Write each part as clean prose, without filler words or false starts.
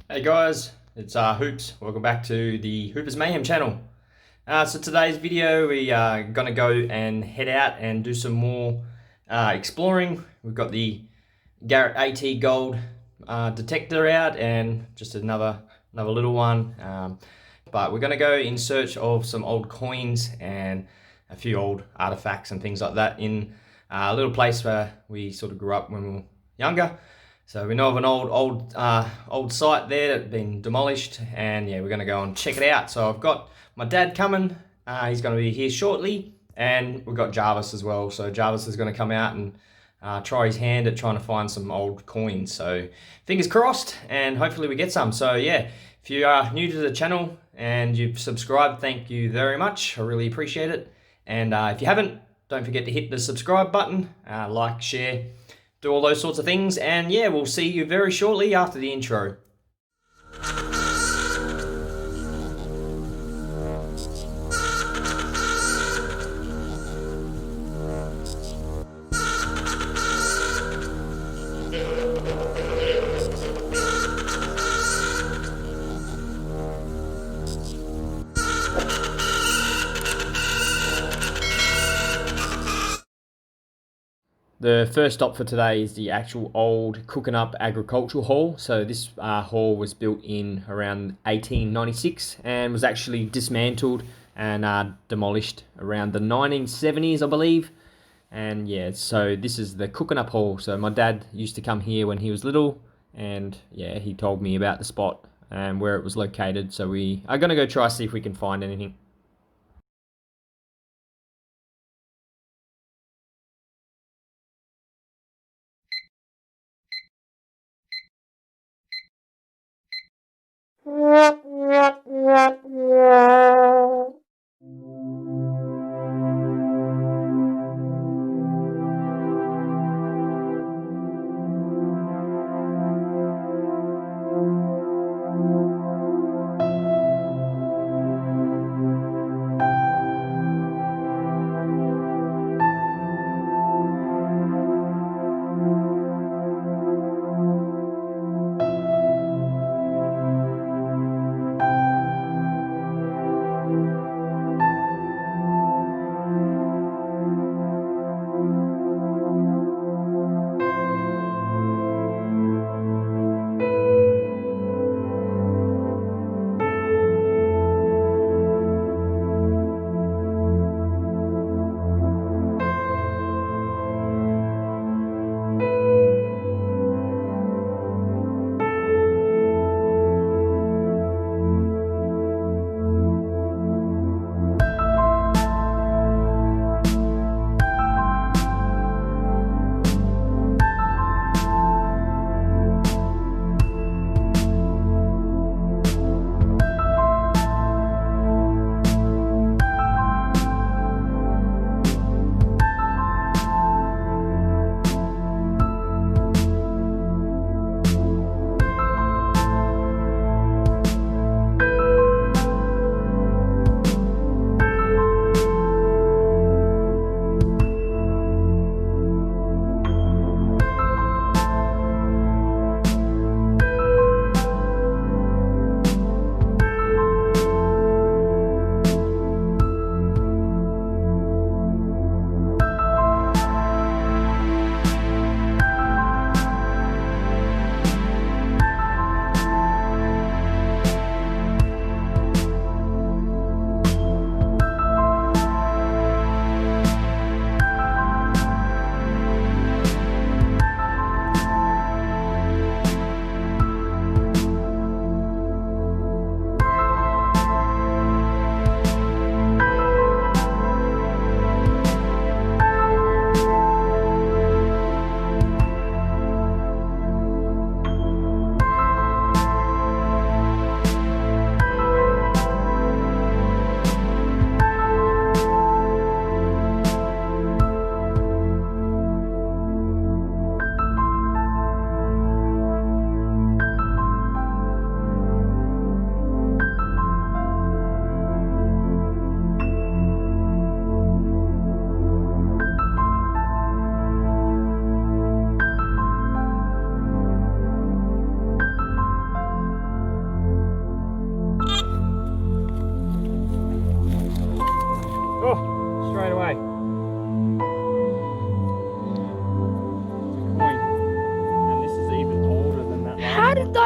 Hey guys, it's Hoops. Welcome back to the Hoopers Mayhem channel. So today's video, we are gonna go and head out and do some more exploring. We've got the Garrett AT gold detector out and just another little one. But we're gonna go in search of some old coins and a few old artifacts and things like that in a little place where we sort of grew up when we were younger. So we know of an old site there that's been demolished, and yeah, we're going to go and check it out. So I've got my dad coming. He's going to be here shortly, and we've got Jarvis as well. So Jarvis is going to come out and try his hand at trying to find some old coins. So fingers crossed, and hopefully we get some. So yeah, if you are new to the channel and you've subscribed, thank you very much. I really appreciate it. And if you haven't, don't forget to hit the subscribe button, like, share, do all those sorts of things, and yeah, we'll see you very shortly after the intro. The first stop for today is the actual old Cookernup agricultural hall. So this hall was built in around 1896 and was actually dismantled and demolished around the 1970s, I believe. And yeah, so this is the Cookernup hall. So my dad used to come here when he was little, and yeah, he told me about the spot and where it was located. So we are going to go try see if we can find anything.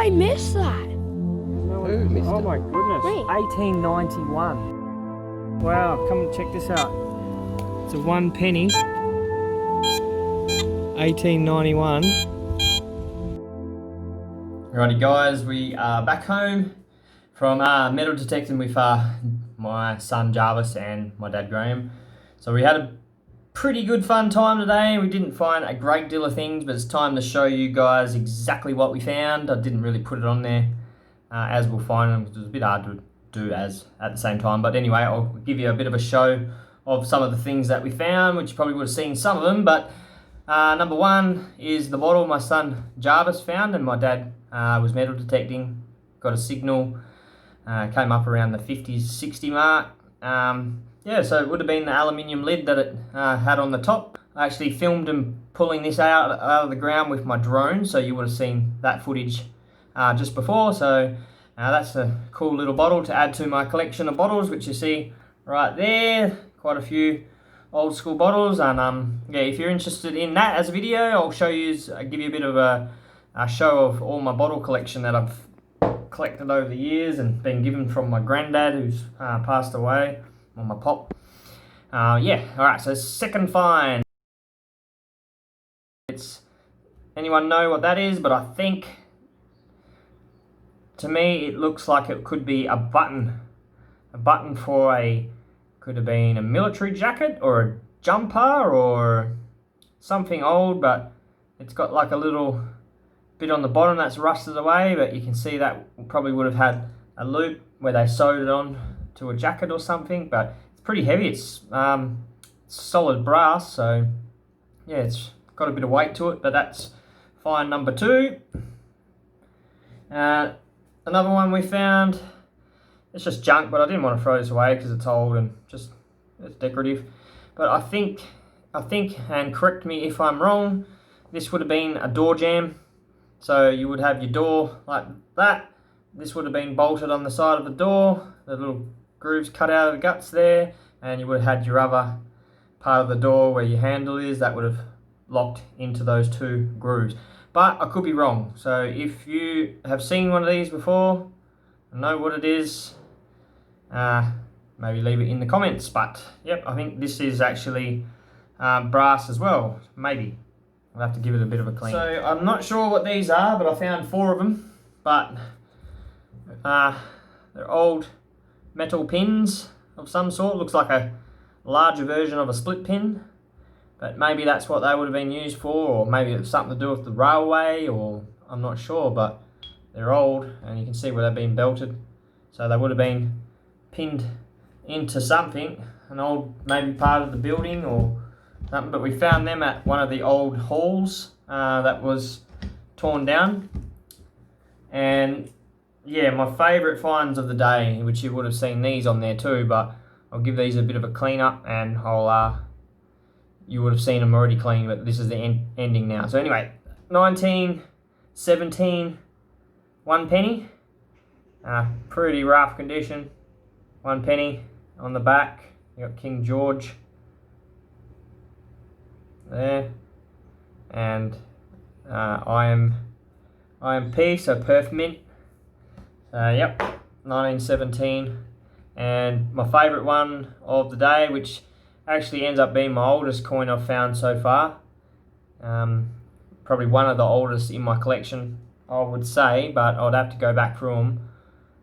I miss that? Who missed it? Oh my goodness. Me. 1891. Wow, come and check this out. It's a 1 penny. 1891. Alrighty guys, we are back home from metal detecting with my son Jarvis and my dad Graham. So we had a pretty good fun time today. We didn't find a great deal of things, but it's time to show you guys exactly what we found. I didn't really put it on there as we'll find them, because it was a bit hard to do as at the same time. But anyway, I'll give you a bit of a show of some of the things that we found, which you probably would have seen some of them. But number one is the model my son Jarvis found, and my dad was metal detecting, got a signal, came up around the 50, 60 mark. Yeah, so it would have been the aluminium lid that it had on the top. I actually filmed him pulling this out of the ground with my drone, so you would have seen that footage just before. So that's a cool little bottle to add to my collection of bottles, which you see right there. Quite a few old school bottles, and yeah, if you're interested in that as a video, I'll show you, give you a bit of a show of all my bottle collection that I've collected over the years and been given from my granddad, who's passed away, or my pop. Yeah, alright, so second find. Anyone know what that is? But I think, to me, it looks like it could be a button. A button for could have been a military jacket or a jumper or something old, but it's got like a little bit on the bottom that's rusted away, but you can see that probably would have had a loop where they sewed it on to a jacket or something. But it's pretty heavy. It's solid brass, so yeah, it's got a bit of weight to it. But that's find number two. Another one we found, it's just junk, but I didn't want to throw this away because it's old and just it's decorative. But I think, and correct me if I'm wrong, this would have been a door jamb. So you would have your door like that. This would have been bolted on the side of the door, the little grooves cut out of the guts there, and you would have had your other part of the door where your handle is, that would have locked into those two grooves. But I could be wrong. So if you have seen one of these before and know what it is, maybe leave it in the comments. But yep, I think this is actually brass as well, maybe. I'll have to give it a bit of a clean. So I'm not sure what these are, but I found 4 of them. But they're old metal pins of some sort. Looks like a larger version of a split pin. But maybe that's what they would have been used for, or maybe it's something to do with the railway, or I'm not sure. But they're old, and you can see where they've been belted. So they would have been pinned into something, an old maybe part of the building or something. But we found them at one of the old halls that was torn down. And yeah, my favourite finds of the day, which you would have seen these on there too, but I'll give these a bit of a clean up, and you would have seen them already clean, but this is the ending now. So anyway, 1917 1 penny, pretty rough condition. 1 penny on the back. You got King George there, and I am P, so Perth Mint. Yep, 1917, and my favourite one of the day, which actually ends up being my oldest coin I've found so far. Probably one of the oldest in my collection, I would say, but I'd have to go back through them.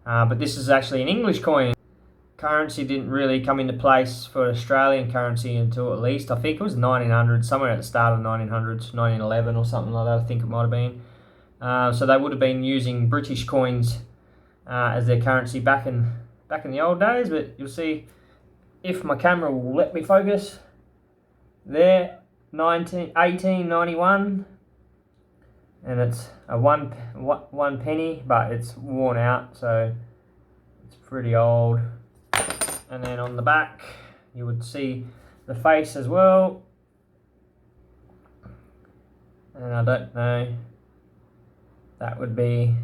But this is actually an English coin. Currency didn't really come into place for Australian currency until at least, I think it was 1900, somewhere at the start of 1900s, 1911 or something like that, I think it might have been. So they would have been using British coins as their currency back in the old days. But you'll see, if my camera will let me focus, there, 1891, and it's a one penny, but it's worn out, so it's pretty old. And then on the back, you would see the face as well. And I don't know, that would be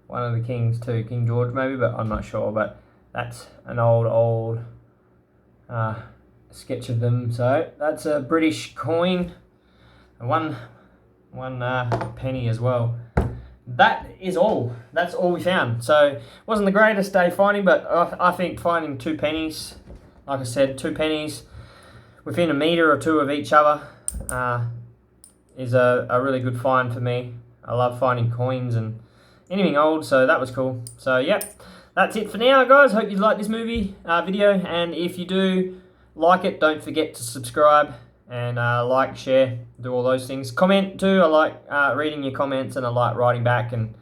one of the kings too, King George maybe, but I'm not sure. But that's an old sketch of them. So that's a British coin, one penny as well. that is all. That's all we found. So wasn't the greatest day finding, but I think finding 2 pennies, like I said, 2 pennies within a metre or 2 of each other is a really good find for me. I love finding coins and anything old, so that was cool. So yeah, that's it for now, guys. Hope you liked this video, and if you do like it, don't forget to subscribe and like, share, do all those things. Comment too. I like reading your comments, and I like writing back and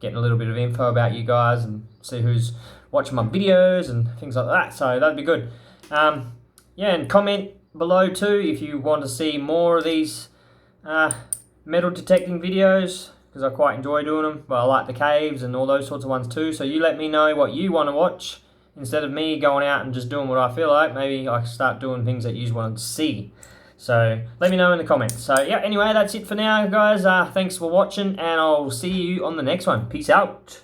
getting a little bit of info about you guys and see who's watching my videos and things like that. So that'd be good. Yeah, and comment below too if you want to see more of these metal detecting videos, because I quite enjoy doing them. But I like the caves and all those sorts of ones too. So you let me know what you want to watch. Instead of me going out and just doing what I feel like, maybe I can start doing things that you want to see. So let me know in the comments. So yeah, anyway, that's it for now, guys. Thanks for watching, and I'll see you on the next one. Peace out.